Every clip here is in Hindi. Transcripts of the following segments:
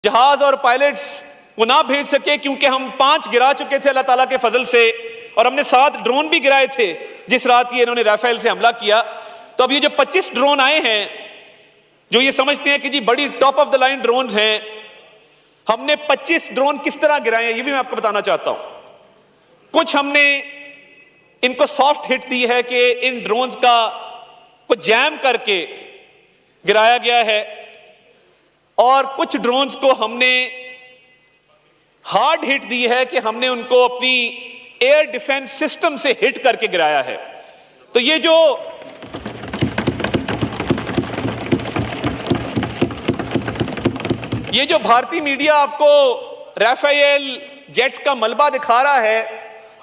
जहाज और पायलट्स वो ना भेज सके क्योंकि हम 5 गिरा चुके थे अल्लाह ताला के फजल से, और हमने 7 ड्रोन भी गिराए थे जिस रात ये इन्होंने राफेल से हमला किया। तो अब ये जो 25 ड्रोन आए हैं जो ये समझते हैं कि जी बड़ी top of the line drone हैं, हमने 25 ड्रोन किस तरह गिराए हैं ये भी मैं आपको बताना चाहता हूं। कुछ हमने इनको सॉफ्ट हिट दी है कि इन ड्रोन्स का को जैम करके गिराया गया है, और कुछ ड्रोन्स को हमने हार्ड हिट दी है कि हमने उनको अपनी एयर डिफेंस सिस्टम से हिट करके गिराया है। तो ये जो भारतीय मीडिया आपको राफेल जेट्स का मलबा दिखा रहा है,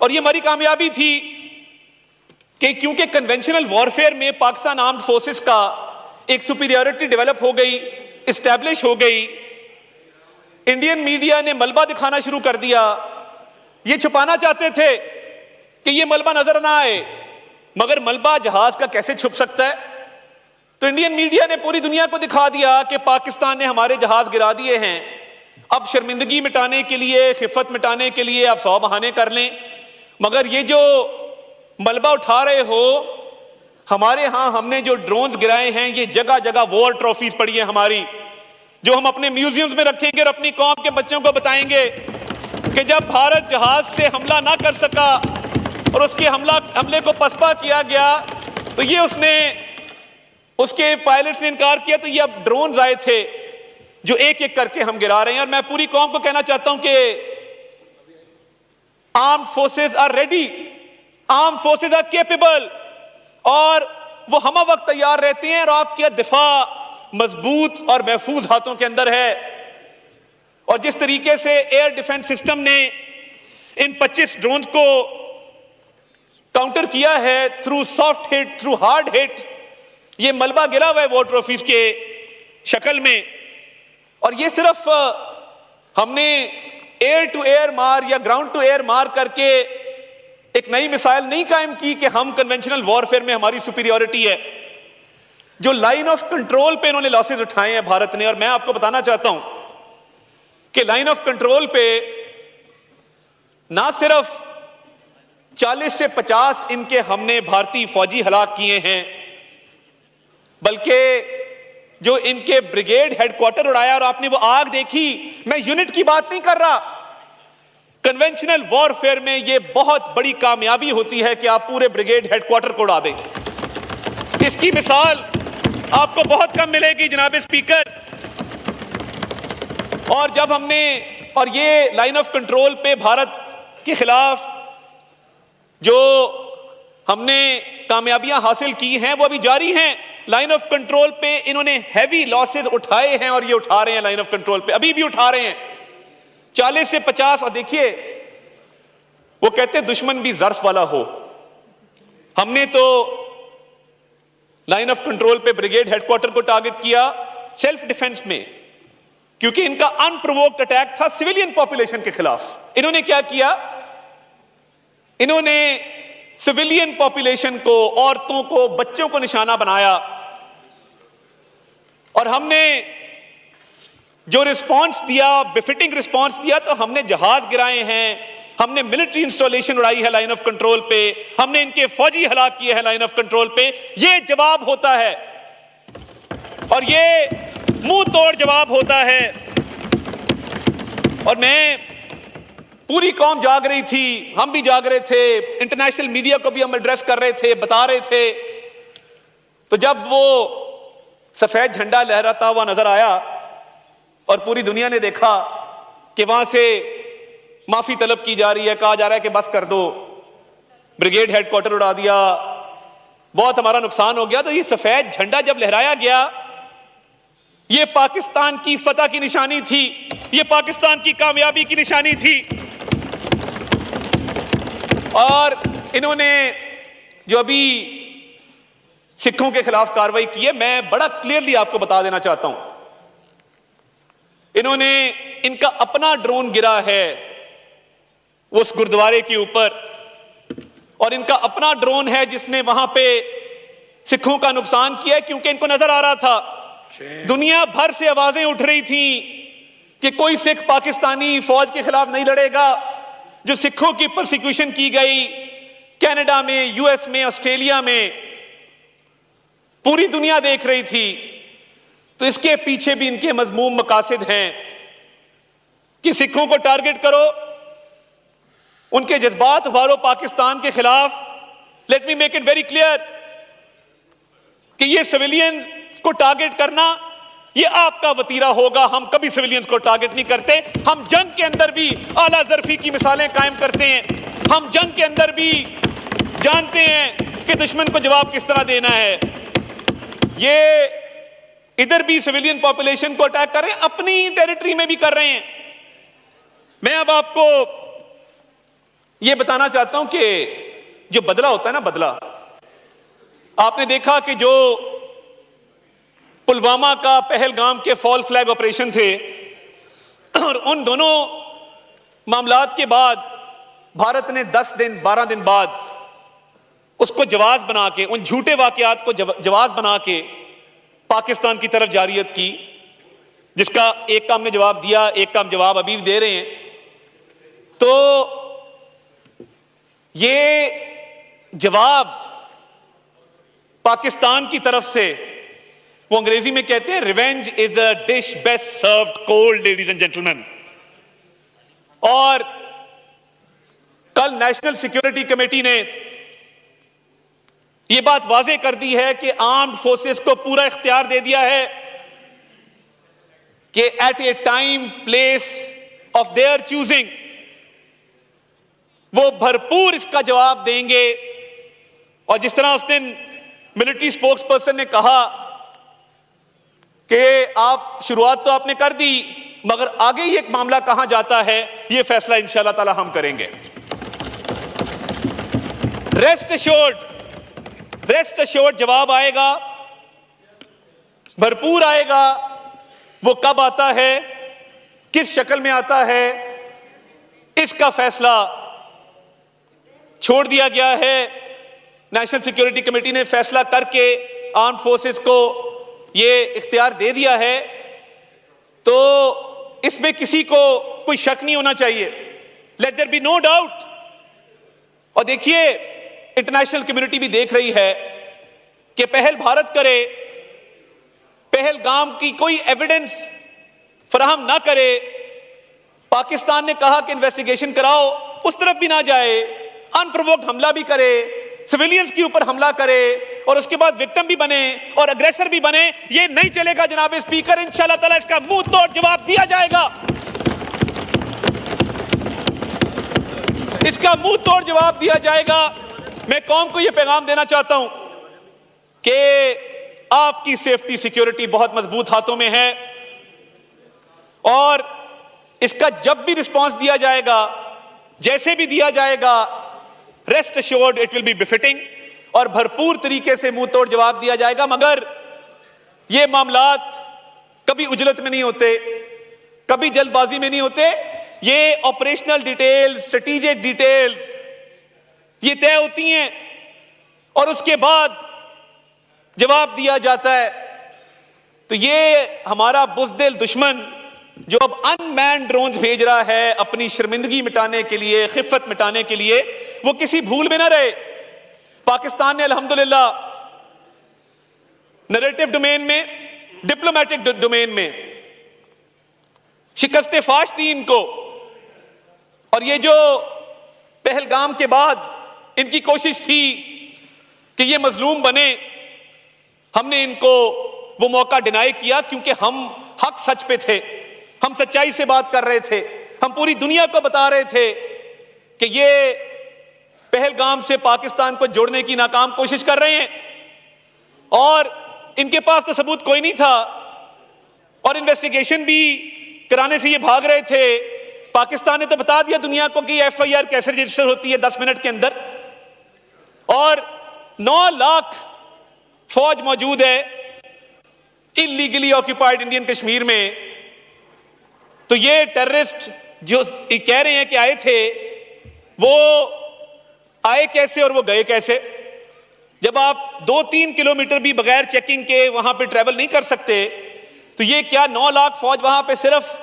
और ये हमारी कामयाबी थी कि क्योंकि कन्वेंशनल वॉरफेयर में पाकिस्तान आर्म्ड फोर्सेस का एक सुपीरियरिटी डेवलप हो गई, इस्टेब्लिश हो गई। इंडियन मीडिया ने मलबा दिखाना शुरू कर दिया। ये छुपाना चाहते थे कि ये मलबा नजर ना आए, मगर मलबा जहाज का कैसे छुप सकता है? तो इंडियन मीडिया ने पूरी दुनिया को दिखा दिया कि पाकिस्तान ने हमारे जहाज गिरा दिए हैं। अब शर्मिंदगी मिटाने के लिए, खिफत मिटाने के लिए आप 100 बहाने कर लें, मगर ये जो मलबा उठा रहे हो, हमारे यहां हमने जो ड्रोन्स गिराए हैं ये जगह जगह वॉर ट्रॉफीज पड़ी है हमारी, जो हम अपने म्यूजियम्स में रखेंगे और अपनी कौम के बच्चों को बताएंगे कि जब भारत जहाज से हमला ना कर सका और उसके हमले को पसपा किया गया, तो ये उसके पायलट्स ने इनकार किया, तो ये अब ड्रोन्स आए थे जो एक एक करके हम गिरा रहे हैं। और मैं पूरी कौम को कहना चाहता हूं कि armed forces are ready, armed forces are capable, और वो हम वक्त तैयार रहते हैं, और आपका दिफा मजबूत और महफूज हाथों के अंदर है। और जिस तरीके से एयर डिफेंस सिस्टम ने इन 25 ड्रोन को काउंटर किया है through soft hit, through hard hit, ये मलबा गिरा हुआ है वॉर ट्रॉफीज के शक्ल में। और ये सिर्फ हमने एयर टू एयर मार या ग्राउंड टू एयर मार करके एक नई मिसाइल नहीं कायम की कि हम कन्वेंशनल वॉरफेयर में हमारी सुपीरियरिटी है। जो लाइन ऑफ कंट्रोल पे इन्होंने लॉसेस उठाए हैं भारत ने, और मैं आपको बताना चाहता हूं कि लाइन ऑफ कंट्रोल पे ना सिर्फ 40 से 50 इनके हमने भारतीय फौजी हलाक किए हैं, बल्कि जो इनके ब्रिगेड हेडक्वार्टर उड़ाया, और आपने वो आग देखी, मैं यूनिट की बात नहीं कर रहा। कन्वेंशनल वॉरफेयर में यह बहुत बड़ी कामयाबी होती है कि आप पूरे ब्रिगेड हेडक्वार्टर को उड़ा दें। इसकी मिसाल आपको बहुत कम मिलेगी जनाब स्पीकर। और जब और ये लाइन ऑफ कंट्रोल पे भारत के खिलाफ जो हमने कामयाबियां हासिल की हैं वो अभी जारी हैं। लाइन ऑफ कंट्रोल पे इन्होंने हैवी लॉसेस उठाए हैं, और ये उठा रहे हैं लाइन ऑफ कंट्रोल पे, अभी भी उठा रहे हैं 40 से 50। और देखिए वो कहते हैं दुश्मन भी ज़र्फ वाला हो, हमने तो लाइन ऑफ कंट्रोल पे ब्रिगेड हेडक्वार्टर को टारगेट किया सेल्फ डिफेंस में, क्योंकि इनका अनप्रोवोक्ड अटैक था सिविलियन पॉपुलेशन के खिलाफ। इन्होंने क्या किया? इन्होंने सिविलियन पॉपुलेशन को, औरतों को, बच्चों को निशाना बनाया, और हमने जो रिस्पांस दिया, बिफिटिंग रिस्पांस दिया। तो हमने जहाज गिराए हैं, हमने मिलिट्री इंस्टॉलेशन उड़ाई है लाइन ऑफ कंट्रोल पे, हमने इनके फौजी हलाक किए हैं लाइन ऑफ कंट्रोल पे। ये जवाब होता है, और ये मुंह तोड़ जवाब होता है। और मैं पूरी कौम जाग रही थी, हम भी जाग रहे थे, इंटरनेशनल मीडिया को भी हम एड्रेस कर रहे थे, बता रहे थे। तो जब वो सफेद झंडा लहराता हुआ नजर आया और पूरी दुनिया ने देखा कि वहां से माफी तलब की जा रही है, कहा जा रहा है कि बस कर दो, ब्रिगेड हेडक्वार्टर उड़ा दिया, बहुत हमारा नुकसान हो गया, तो ये सफेद झंडा जब लहराया गया, ये पाकिस्तान की फतह की निशानी थी, ये पाकिस्तान की कामयाबी की निशानी थी। और इन्होंने जो अभी सिखों के खिलाफ कार्रवाई की है, मैं बड़ा क्लियरली आपको बता देना चाहता हूं, इनका अपना ड्रोन गिरा है उस गुरुद्वारे के ऊपर, और इनका अपना ड्रोन है जिसने वहां पे सिखों का नुकसान किया, क्योंकि इनको नजर आ रहा था, दुनिया भर से आवाजें उठ रही थी कि कोई सिख पाकिस्तानी फौज के खिलाफ नहीं लड़ेगा। जो सिखों की परसिक्यूशन की गई कनाडा में, यूएस में, ऑस्ट्रेलिया में, पूरी दुनिया देख रही थी। तो इसके पीछे भी इनके मजमूम मकासद हैं कि सिखों को टारगेट करो, उनके जज्बात उभारो पाकिस्तान के खिलाफ। Let me make it very clear कि ये सिविलियन को टारगेट करना ये आपका वतीरा होगा। हम कभी सिविलियंस को टारगेट नहीं करते। हम जंग के अंदर भी आला ज़र्फी की मिसालें कायम करते हैं। हम जंग के अंदर भी जानते हैं कि दुश्मन को जवाब किस तरह देना है। ये इधर भी सिविलियन पॉपुलेशन को अटैक कर रहे हैं, अपनी टेरिटरी में भी कर रहे हैं। मैं अब आपको यह बताना चाहता हूं कि जो बदला होता है ना, बदला, आपने देखा कि जो पुलवामा का, पहलगाम के फॉल फ्लैग ऑपरेशन थे, और उन दोनों मामलात के बाद भारत ने 10 दिन 12 दिन बाद उसको जवाब बना के, उन झूठे वाकयात को जवाब बना के पाकिस्तान की तरफ जारियत की, जिसका एक का हमने जवाब दिया, एक का हम जवाब अभी भी दे रहे हैं। तो ये जवाब पाकिस्तान की तरफ से, वो अंग्रेजी में कहते हैं revenge is a dish best served cold, ladies and gentleman. और कल नेशनल सिक्योरिटी कमेटी ने यह बात वाज़ेह कर दी है कि आर्म्ड फोर्सेस को पूरा इख्तियार दे दिया है कि at a time place of their choosing वो भरपूर इसका जवाब देंगे। और जिस तरह उस दिन मिलिट्री स्पोक्स पर्सन ने कहा कि आप शुरुआत तो आपने कर दी, मगर आगे ही एक मामला कहां जाता है, यह फैसला इंशाअल्लाह ताला हम करेंगे। रेस्ट अश्योर्ड जवाब आएगा, भरपूर आएगा। वो कब आता है, किस शक्ल में आता है, इसका फैसला छोड़ दिया गया है। नेशनल सिक्योरिटी कमेटी ने फैसला करके आर्म्ड फोर्सेस को यह इख्तियार दे दिया है। तो इसमें किसी को कोई शक नहीं होना चाहिए। Let there be no doubt. और देखिए, इंटरनेशनल कम्युनिटी भी देख रही है कि पहल भारत करे, पहलगाम की कोई एविडेंस फराहम ना करे। पाकिस्तान ने कहा कि इन्वेस्टिगेशन कराओ, उस तरफ भी ना जाए, अनप्रोवोक्ड हमला भी करे, सिविलियंस के ऊपर हमला करे और उसके बाद विक्टिम भी बने और अग्रेसर भी बने। ये नहीं चलेगा जनाब स्पीकर। इंशाअल्लाह ताला इसका मुंह तोड़ जवाब दिया जाएगा। इसका मुंह तोड़ जवाब दिया जाएगा। मैं कौम को यह पैगाम देना चाहता हूं कि आपकी सेफ्टी सिक्योरिटी बहुत मजबूत हाथों में है और इसका जब भी रिस्पांस दिया जाएगा, जैसे भी दिया जाएगा, rest assured it will be befitting और भरपूर तरीके से मुंह तोड़ जवाब दिया जाएगा। मगर ये मामलात कभी उजलत में नहीं होते, कभी जल्दबाजी में नहीं होते। ये ऑपरेशनल डिटेल्स, स्ट्रेटेजिक डिटेल्स ये तय होती हैं और उसके बाद जवाब दिया जाता है। तो ये हमारा बुज़दिल दुश्मन जो अब अनमैन्ड ड्रोन्स भेज रहा है अपनी शर्मिंदगी मिटाने के लिए, खिफ़त मिटाने के लिए, वो किसी भूल में ना रहे। पाकिस्तान ने अल्हम्दुलिल्लाह नैरेटिव डोमेन में, डिप्लोमेटिक डोमेन में शिकस्त फाश दी इनको। और ये जो पहलगाम के बाद इनकी कोशिश थी कि ये मजलूम बने, हमने इनको वो मौका डिनाई किया क्योंकि हम हक सच पे थे, हम सच्चाई से बात कर रहे थे, हम पूरी दुनिया को बता रहे थे कि ये पहलगाम से पाकिस्तान को जोड़ने की नाकाम कोशिश कर रहे हैं और इनके पास तो सबूत कोई नहीं था और इन्वेस्टिगेशन भी कराने से ये भाग रहे थे। पाकिस्तान ने तो बता दिया दुनिया को कि एफआईआर कैसे रजिस्टर होती है 10 मिनट के अंदर, और 9 लाख फौज मौजूद है इलीगली ऑक्यूपाइड इंडियन कश्मीर में। तो ये टेररिस्ट जो कह रहे हैं कि आए थे, वो आए कैसे और वो गए कैसे? जब आप 2-3 किलोमीटर भी बगैर चेकिंग के वहां पे ट्रेवल नहीं कर सकते, तो ये क्या 9 लाख फौज वहां पे सिर्फ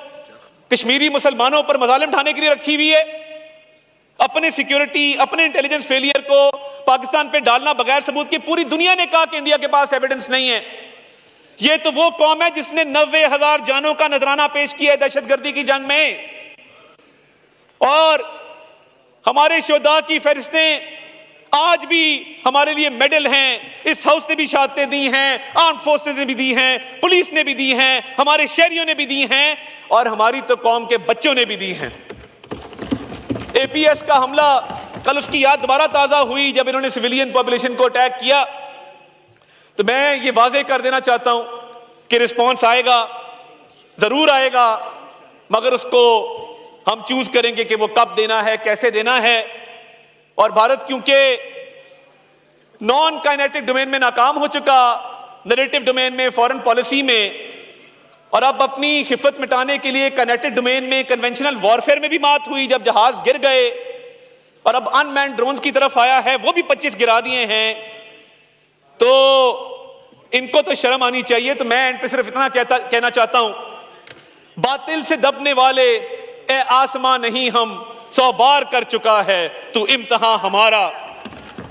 कश्मीरी मुसलमानों पर मजालिम ढाने के लिए रखी हुई है। अपने सिक्योरिटी, अपने इंटेलिजेंस फेलियर को पाकिस्तान पे डालना बगैर सबूत के। पूरी दुनिया ने कहा कि इंडिया के पास एविडेंस नहीं है। यह तो वो कौम है जिसने 90,000 जानों का नजराना पेश किया है दहशतगर्दी की जंग में, और हमारे शोधा की फहरिस्तें आज भी हमारे लिए मेडल हैं। इस हाउस ने भी शहादतें दी हैं, आर्म फोर्सेस ने भी दी हैं, पुलिस ने भी दी हैं, हमारे शहरियों ने भी दी हैं, और हमारी तो कौम के बच्चों ने भी दी हैं। एपीएस का हमला, कल उसकी याद दोबारा ताजा हुई जब इन्होंने सिविलियन पॉपुलेशन को अटैक किया। तो मैं ये वाजे कर देना चाहता हूं कि रिस्पॉन्स आएगा, जरूर आएगा, मगर उसको हम चूज करेंगे कि वो कब देना है, कैसे देना है। और भारत क्योंकि नॉन काइनेटिक डोमेन में नाकाम हो चुका, नैरेटिव डोमेन में, फॉरेन पॉलिसी में, और अब अपनी खिफत मिटाने के लिए काइनेटिक डोमेन में, कन्वेंशनल वॉरफेयर में भी मात हुई जब जहाज गिर गए, और अब अनमैन्ड ड्रोन्स की तरफ आया है, वो भी 25 गिरा दिए हैं। तो इनको तो शर्म आनी चाहिए। तो मैं एंड पे सिर्फ इतना कहना चाहता हूं, बातिल से दबने वाले ए आसमां नहीं हम 100 बार कर चुका है तू इम्तिहान हमारा।